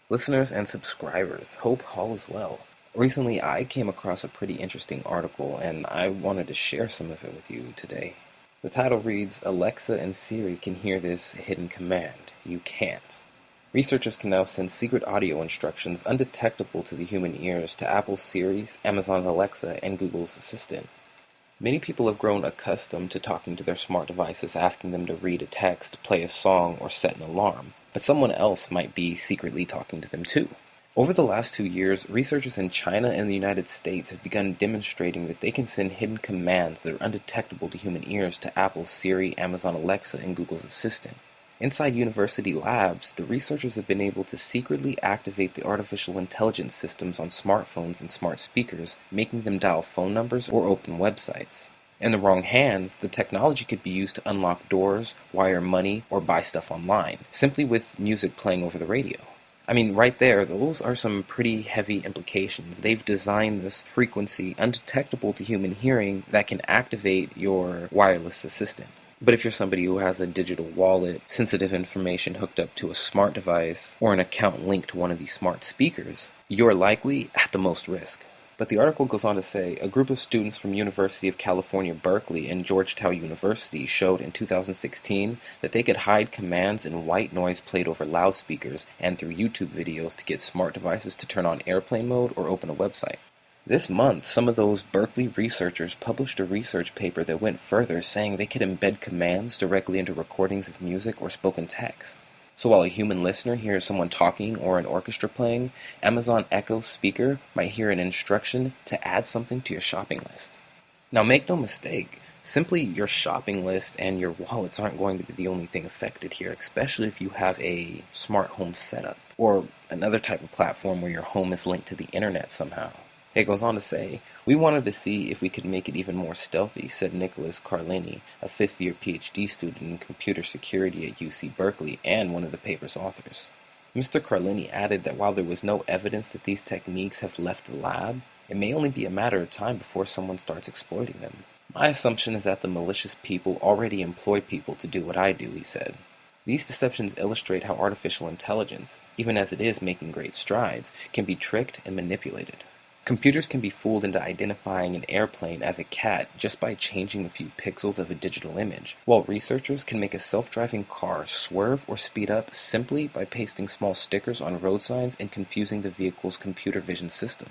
Listeners and subscribers, hope all is well. Recently, I came across a pretty interesting article and I wanted to share some of it with you today. The title reads, Alexa and Siri can hear this hidden command. You can't. Researchers can now send secret audio instructions undetectable to the human ears to Apple's Siri, Amazon's Alexa, and Google's Assistant. Many people have grown accustomed to talking to their smart devices, asking them to read a text, play a song, or set an alarm, but someone else might be secretly talking to them too. Over the last 2 years, researchers in China and the United States have begun demonstrating that they can send hidden commands that are undetectable to human ears to Apple's Siri, Amazon Alexa, and Google's Assistant. Inside university labs, the researchers have been able to secretly activate the artificial intelligence systems on smartphones and smart speakers, making them dial phone numbers or open websites. In the wrong hands, the technology could be used to unlock doors, wire money, or buy stuff online, simply with music playing over the radio. I mean, right there, those are some pretty heavy implications. They've designed this frequency undetectable to human hearing that can activate your wireless assistant. But if you're somebody who has a digital wallet, sensitive information hooked up to a smart device, or an account linked to one of these smart speakers, you're likely at the most risk. But the article goes on to say, a group of students from University of California, Berkeley and Georgetown University showed in 2016 that they could hide commands in white noise played over loudspeakers and through YouTube videos to get smart devices to turn on airplane mode or open a website. This month, some of those Berkeley researchers published a research paper that went further, saying they could embed commands directly into recordings of music or spoken text. So while a human listener hears someone talking or an orchestra playing, Amazon Echo speaker might hear an instruction to add something to your shopping list. Now make no mistake, simply your shopping list and your wallets aren't going to be the only thing affected here, especially if you have a smart home setup or another type of platform where your home is linked to the internet somehow. It goes on to say, we wanted to see if we could make it even more stealthy, said Nicholas Carlini, a fifth-year PhD student in computer security at UC Berkeley and one of the paper's authors. Mr. Carlini added that while there was no evidence that these techniques have left the lab, it may only be a matter of time before someone starts exploiting them. My assumption is that the malicious people already employ people to do what I do, he said. These deceptions illustrate how artificial intelligence, even as it is making great strides, can be tricked and manipulated. Computers can be fooled into identifying an airplane as a cat just by changing a few pixels of a digital image, while researchers can make a self-driving car swerve or speed up simply by pasting small stickers on road signs and confusing the vehicle's computer vision system.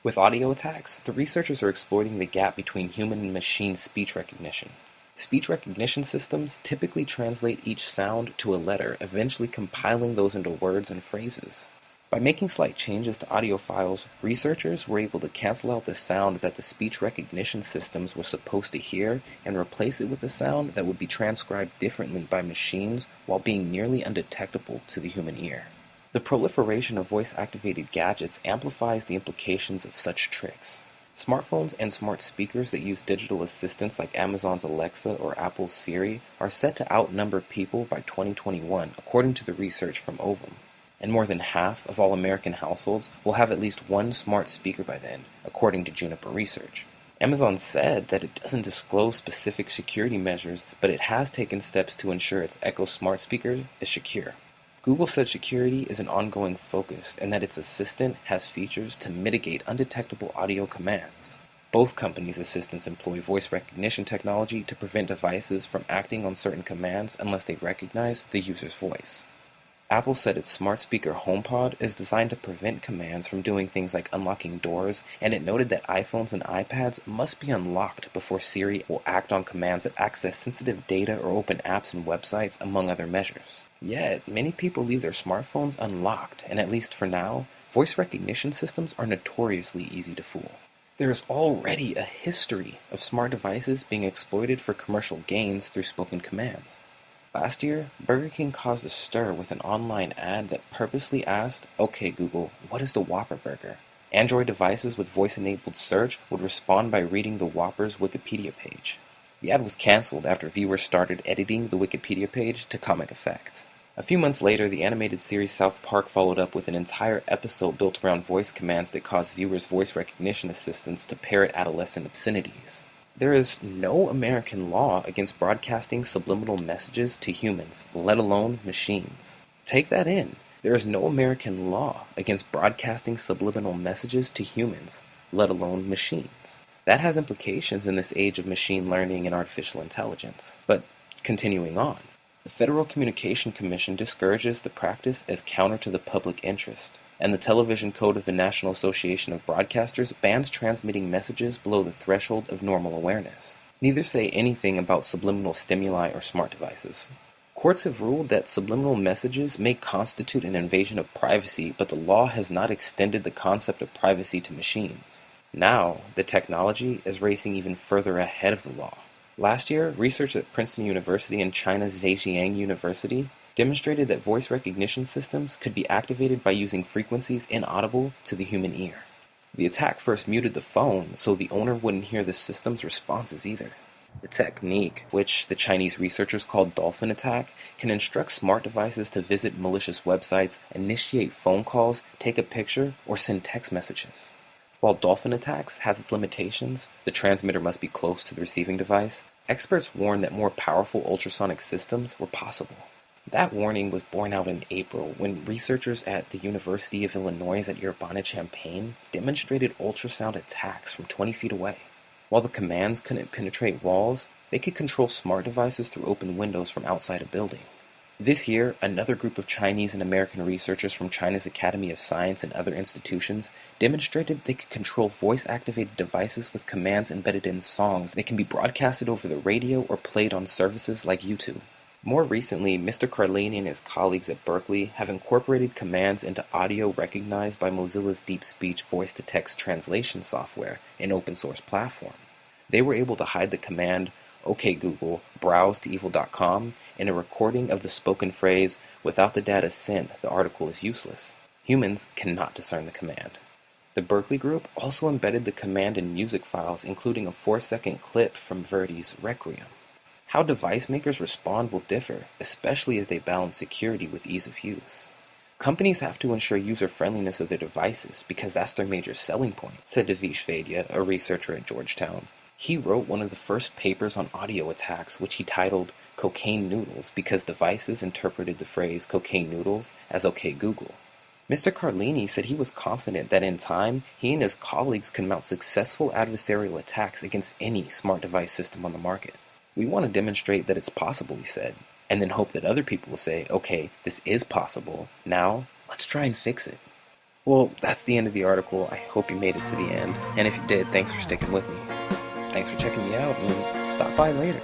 With audio attacks, the researchers are exploiting the gap between human and machine speech recognition. Speech recognition systems typically translate each sound to a letter, eventually compiling those into words and phrases. By making slight changes to audio files, researchers were able to cancel out the sound that the speech recognition systems were supposed to hear and replace it with a sound that would be transcribed differently by machines while being nearly undetectable to the human ear. The proliferation of voice-activated gadgets amplifies the implications of such tricks. Smartphones and smart speakers that use digital assistants like Amazon's Alexa or Apple's Siri are set to outnumber people by 2021, according to the research from Ovum. And more than half of all American households will have at least one smart speaker by then, according to Juniper Research. Amazon said that it doesn't disclose specific security measures, but it has taken steps to ensure its Echo smart speaker is secure. Google said security is an ongoing focus and that its assistant has features to mitigate undetectable audio commands. Both companies' assistants employ voice recognition technology to prevent devices from acting on certain commands unless they recognize the user's voice. Apple said its smart speaker HomePod is designed to prevent commands from doing things like unlocking doors, and it noted that iPhones and iPads must be unlocked before Siri will act on commands that access sensitive data or open apps and websites, among other measures. Yet, many people leave their smartphones unlocked, and at least for now, voice recognition systems are notoriously easy to fool. There is already a history of smart devices being exploited for commercial gains through spoken commands. Last year, Burger King caused a stir with an online ad that purposely asked, "Okay Google, what is the Whopper burger?" Android devices with voice-enabled search would respond by reading the Whopper's Wikipedia page. The ad was canceled after viewers started editing the Wikipedia page to comic effect. A few months later, the animated series South Park followed up with an entire episode built around voice commands that caused viewers' voice recognition assistants to parrot adolescent obscenities. There is no American law against broadcasting subliminal messages to humans, let alone machines. Take that in. There is no American law against broadcasting subliminal messages to humans, let alone machines. That has implications in this age of machine learning and artificial intelligence. But continuing on, the Federal Communication Commission discourages the practice as counter to the public interest, and the Television Code of the National Association of Broadcasters bans transmitting messages below the threshold of normal awareness. Neither say anything about subliminal stimuli or smart devices. Courts have ruled that subliminal messages may constitute an invasion of privacy, but the law has not extended the concept of privacy to machines. Now, the technology is racing even further ahead of the law. Last year, research at Princeton University and China's Zhejiang University demonstrated that voice recognition systems could be activated by using frequencies inaudible to the human ear. The attack first muted the phone so the owner wouldn't hear the system's responses either. The technique, which the Chinese researchers called dolphin attack, can instruct smart devices to visit malicious websites, initiate phone calls, take a picture, or send text messages. While dolphin attacks has its limitations, the transmitter must be close to the receiving device, experts warn that more powerful ultrasonic systems were possible. That warning was borne out in April when researchers at the University of Illinois at Urbana-Champaign demonstrated ultrasound attacks from 20 feet away. While the commands couldn't penetrate walls, they could control smart devices through open windows from outside a building. This year, another group of Chinese and American researchers from China's Academy of Science and other institutions demonstrated they could control voice-activated devices with commands embedded in songs that can be broadcasted over the radio or played on services like YouTube. More recently, Mr. Carlini and his colleagues at Berkeley have incorporated commands into audio recognized by Mozilla's deep speech voice-to-text translation software, an open-source platform. They were able to hide the command, "OK Google, browse to evil.com," in a recording of the spoken phrase, "Without the data sent, the article is useless." Humans cannot discern the command. The Berkeley group also embedded the command in music files, including a 4-second clip from Verdi's Requiem. How device makers respond will differ, especially as they balance security with ease of use. Companies have to ensure user-friendliness of their devices because that's their major selling point, said Devish Vaidya, a researcher at Georgetown. He wrote one of the first papers on audio attacks, which he titled "Cocaine Noodles," because devices interpreted the phrase "cocaine noodles" as "OK Google." Mr. Carlini said he was confident that in time, he and his colleagues could mount successful adversarial attacks against any smart device system on the market. "We want to demonstrate that it's possible," he said, and then hope that other people will say, "Okay, this is possible. Now, let's try and fix it." Well, that's the end of the article. I hope you made it to the end, and if you did, thanks for sticking with me. Thanks for checking me out, and stop by later.